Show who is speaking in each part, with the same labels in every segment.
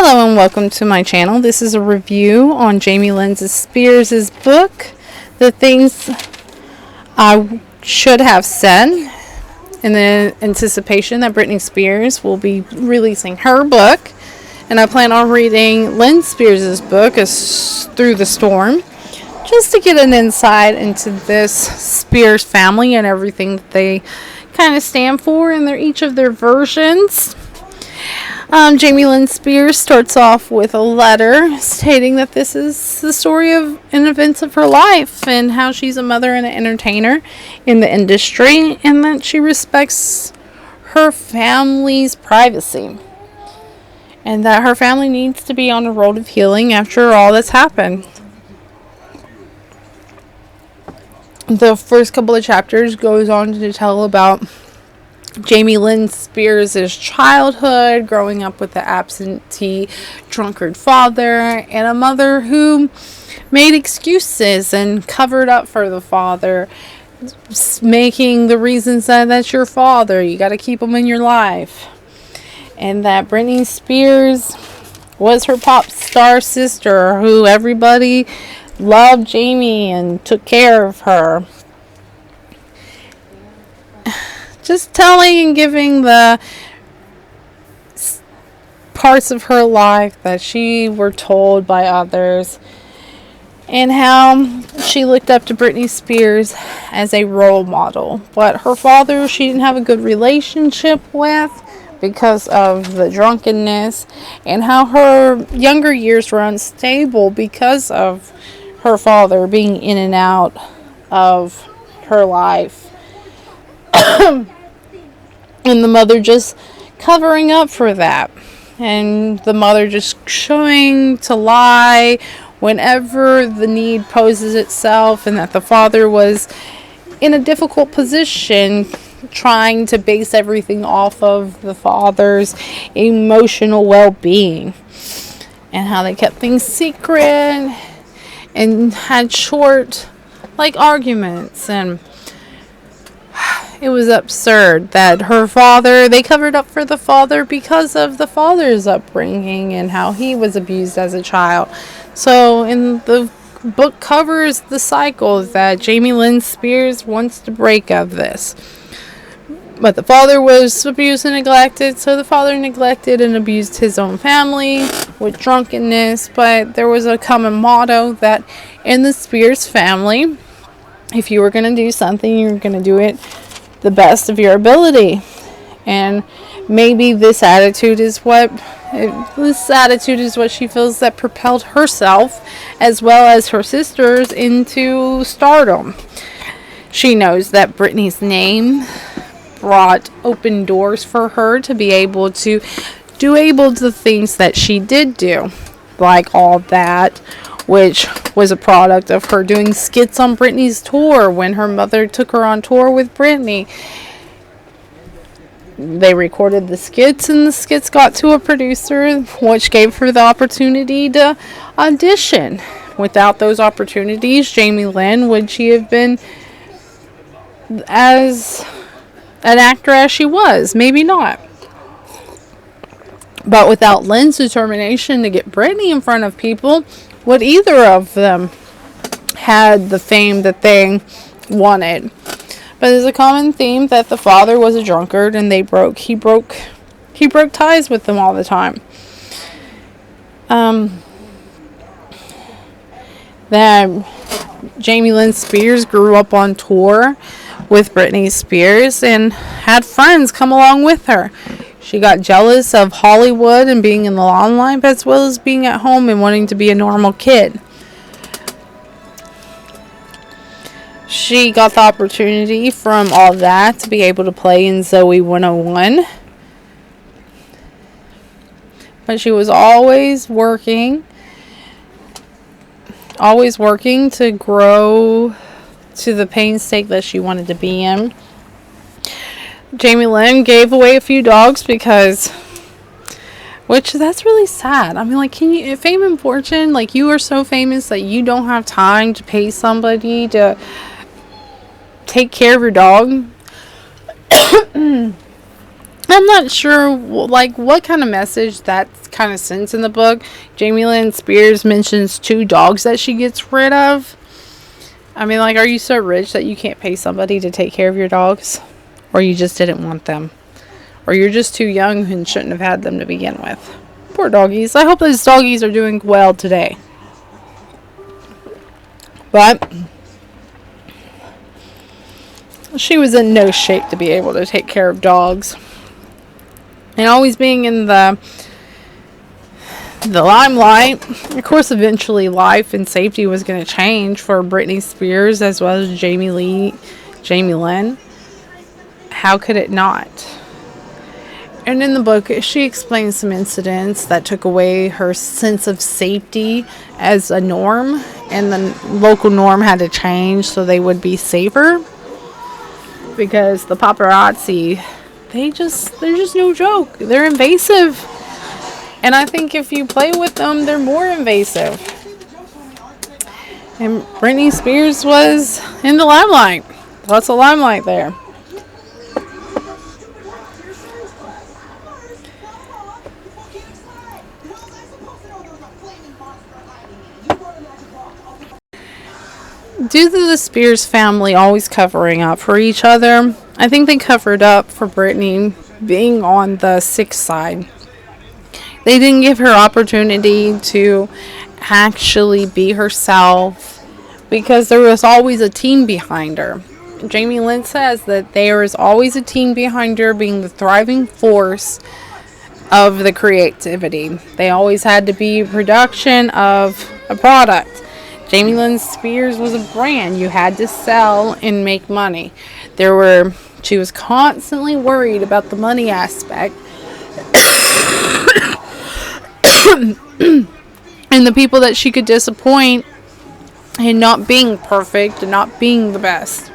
Speaker 1: Hello and welcome to my channel. This is a review on Jamie Lynn Spears' book, The Things I Should Have Said, in the anticipation that Britney Spears will be releasing her book. And I plan on reading Lynn Spears' book, Through the Storm, just to get an insight into this Spears family and everything that they kind of stand for in each of their versions. Jamie Lynn Spears starts off with a letter stating that this is the story of and events of her life and how she's a mother and an entertainer in the industry and that she respects her family's privacy and that her family needs to be on a road of healing after all that's happened. The first couple of chapters goes on to tell about Jamie Lynn Spears' childhood, growing up with the absentee drunkard father and a mother who made excuses and covered up for the father, making the reasons that that's your father, you got to keep him in your life. And that Britney Spears was her pop star sister who everybody loved Jamie and took care of her. Just telling and giving the parts of her life that she were told by others and how she looked up to Britney Spears as a role model. But her father, she didn't have a good relationship with because of the drunkenness, and how her younger years were unstable because of her father being in and out of her life. And the mother just covering up for that. And the mother just showing to lie whenever the need poses itself, and that the father was in a difficult position trying to base everything off of the father's emotional well-being, and how they kept things secret and had short arguments. And it was absurd that her father, they covered up for the father because of the father's upbringing and how he was abused as a child. So in the book covers the cycle that Jamie Lynn Spears wants to break of this. But the father was abused and neglected, so the father neglected and abused his own family with drunkenness. But there was a common motto that in the Spears family, if you were going to do something, you were going to do it the best of your ability. And maybe this attitude is what she feels that propelled herself as well as her sisters into stardom. She knows that Britney's name brought open doors for her to be able to do the things that she did do, like All That, which was a product of her doing skits on Britney's tour when her mother took her on tour with Britney. They recorded the skits, and the skits got to a producer, which gave her the opportunity to audition. Without those opportunities, Jamie Lynn, would she have been as an actor as she was? Maybe not. But without Lynn's determination to get Britney in front of people, would either of them had the fame that they wanted. But there's a common theme that the father was a drunkard and he broke ties with them all the time. That Jamie Lynn Spears grew up on tour with Britney Spears and had friends come along with her. She got jealous of Hollywood and being in the limelight, as well as being at home and wanting to be a normal kid. She got the opportunity from All That to be able to play in Zoe 101. But she was always working to grow to the painstake that she wanted to be in. Jamie Lynn gave away a few dogs which that's really sad. I mean, can you, fame and fortune, you are so famous that you don't have time to pay somebody to take care of your dog? I'm not sure, like, what kind of message that kind of sends in the book. Jamie Lynn Spears mentions 2 dogs that she gets rid of. I mean, like, are you so rich that you can't pay somebody to take care of your dogs? Or you just didn't want them? Or you're just too young and shouldn't have had them to begin with? Poor doggies. I hope those doggies are doing well today. But she was in no shape to be able to take care of dogs. And always being in the limelight. Of course, eventually life and safety was going to change for Britney Spears as well as Jamie Lynn. How could it not? And in the book, she explains some incidents that took away her sense of safety as a norm, and the local norm had to change so they would be safer. Because the paparazzi, they're just no joke. They're invasive. And I think if you play with them, they're more invasive. And Britney Spears was in the limelight. Lots of limelight there. Due to the Spears family always covering up for each other, I think they covered up for Britney being on the sick side. They didn't give her opportunity to actually be herself because there was always a team behind her. Jamie Lynn says that there is always a team behind her being the thriving force of the creativity. They always had to be production of a product. Jamie Lynn Spears was a brand. You had to sell and make money. She was constantly worried about the money aspect. And the people that she could disappoint and not being perfect and not being the best.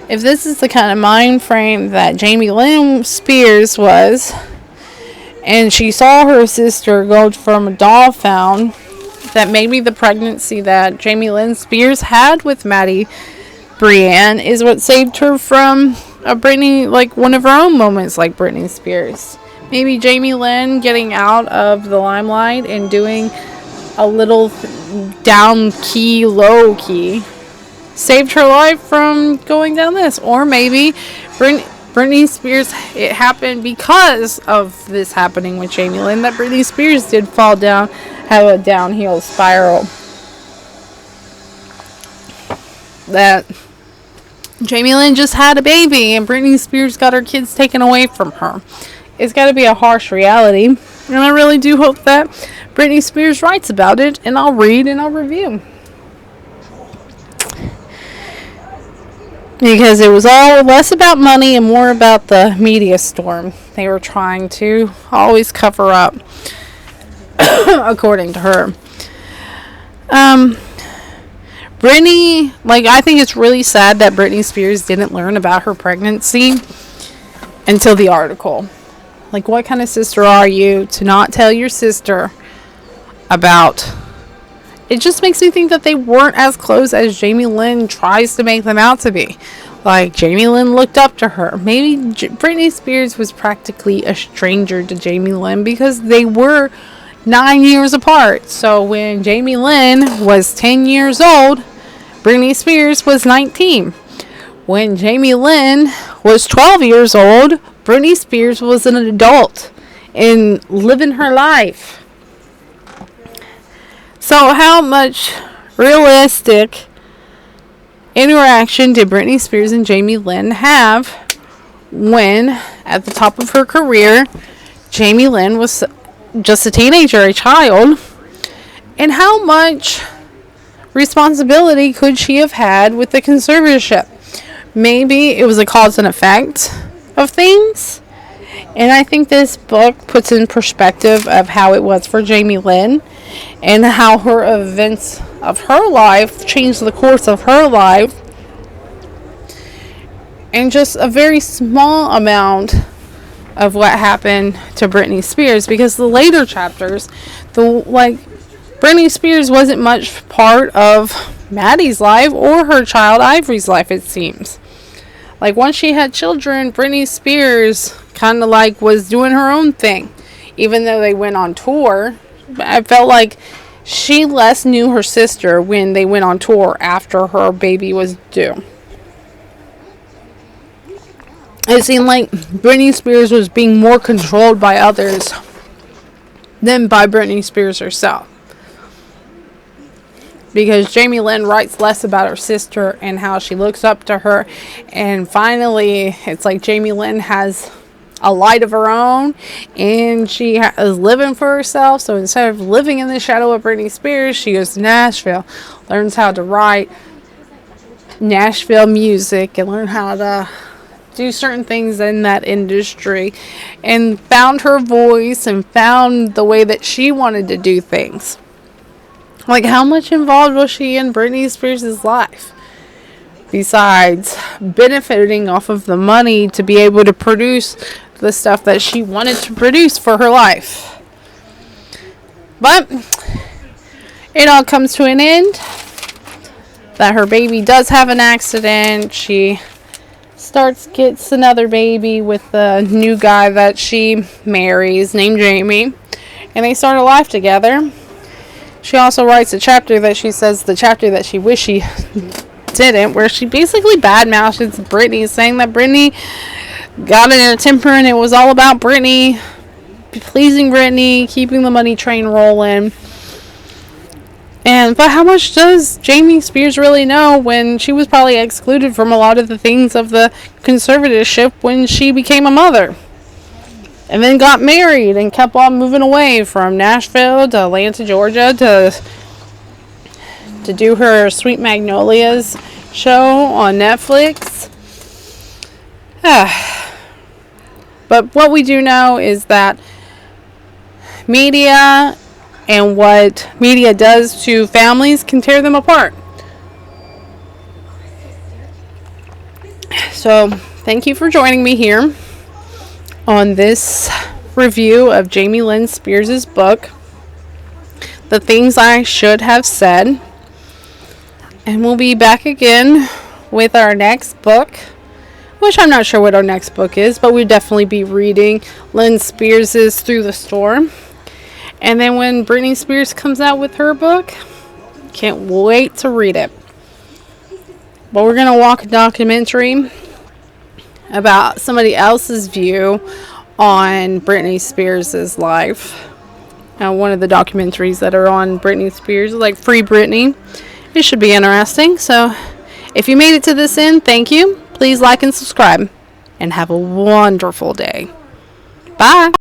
Speaker 1: If this is the kind of mind frame that Jamie Lynn Spears was, and she saw her sister go from a doll found, that maybe the pregnancy that Jamie Lynn Spears had with Maddie Brienne is what saved her from a Britney, like one of her own moments like Britney Spears. Maybe Jamie Lynn getting out of the limelight and doing a little down key, low key, saved her life from going down this. Or maybe Britney Spears, it happened because of this happening with Jamie Lynn, that Britney Spears did fall down, have a downhill spiral. That Jamie Lynn just had a baby and Britney Spears got her kids taken away from her. It's got to be a harsh reality. And I really do hope that Britney Spears writes about it, and I'll read and I'll review. Because it was all less about money and more about the media storm. They were trying to always cover up, according to her. Britney, I think it's really sad that Britney Spears didn't learn about her pregnancy until the article. What kind of sister are you to not tell your sister about? It just makes me think that they weren't as close as Jamie Lynn tries to make them out to be. Jamie Lynn looked up to her. Maybe Britney Spears was practically a stranger to Jamie Lynn because they were 9 years apart. So when Jamie Lynn was 10 years old, Britney Spears was 19. When Jamie Lynn was 12 years old, Britney Spears was an adult and living her life. So how much realistic interaction did Britney Spears and Jamie Lynn have when, at the top of her career, Jamie Lynn was just a teenager, a child? And how much responsibility could she have had with the conservatorship? Maybe it was a cause and effect of things. And I think this book puts in perspective of how it was for Jamie Lynn and how her events of her life changed the course of her life. And just a very small amount of what happened to Britney Spears, because the later chapters, Britney Spears wasn't much part of Maddie's life or her child Ivory's life, it seems. Once she had children, Britney Spears kind of like was doing her own thing. Even though they went on tour, I felt like she less knew her sister when they went on tour after her baby was due. It seemed like Britney Spears was being more controlled by others than by Britney Spears herself. Because Jamie Lynn writes less about her sister and how she looks up to her. And finally, it's like Jamie Lynn has a light of her own, and she is living for herself. So instead of living in the shadow of Britney Spears, she goes to Nashville, learns how to write Nashville music, and learn how to do certain things in that industry, and found her voice and found the way that she wanted to do things. Like, how much involved was she in Britney Spears' life? Besides benefiting off of the money to be able to produce the stuff that she wanted to produce for her life. But it all comes to an end. That her baby does have an accident. She gets another baby with the new guy that she marries, named Jamie. And they start a life together. She also writes a chapter that she says the chapter that she wished she didn't, where she basically badmouths Britney, saying that Britney got in a temper and it was all about Britney, pleasing Britney, keeping the money train rolling. But how much does Jamie Spears really know when she was probably excluded from a lot of the things of the conservatorship when she became a mother? And then got married and kept on moving away from Nashville to Atlanta, Georgia to do her Sweet Magnolias show on Netflix. But what we do know is that media and what media does to families can tear them apart. So, thank you for joining me here on this review of Jamie Lynn Spears' book, The Things I Should Have Said. And we'll be back again with our next book, which I'm not sure what our next book is, but we'll definitely be reading Lynn Spears' Through the Storm. And then when Britney Spears comes out with her book, can't wait to read it. But we're going to watch a documentary about somebody else's view on Britney Spears' life. One of the documentaries that are on Britney Spears, like Free Britney. It should be interesting. So if you made it to this end, thank you. Please like and subscribe. And have a wonderful day. Bye.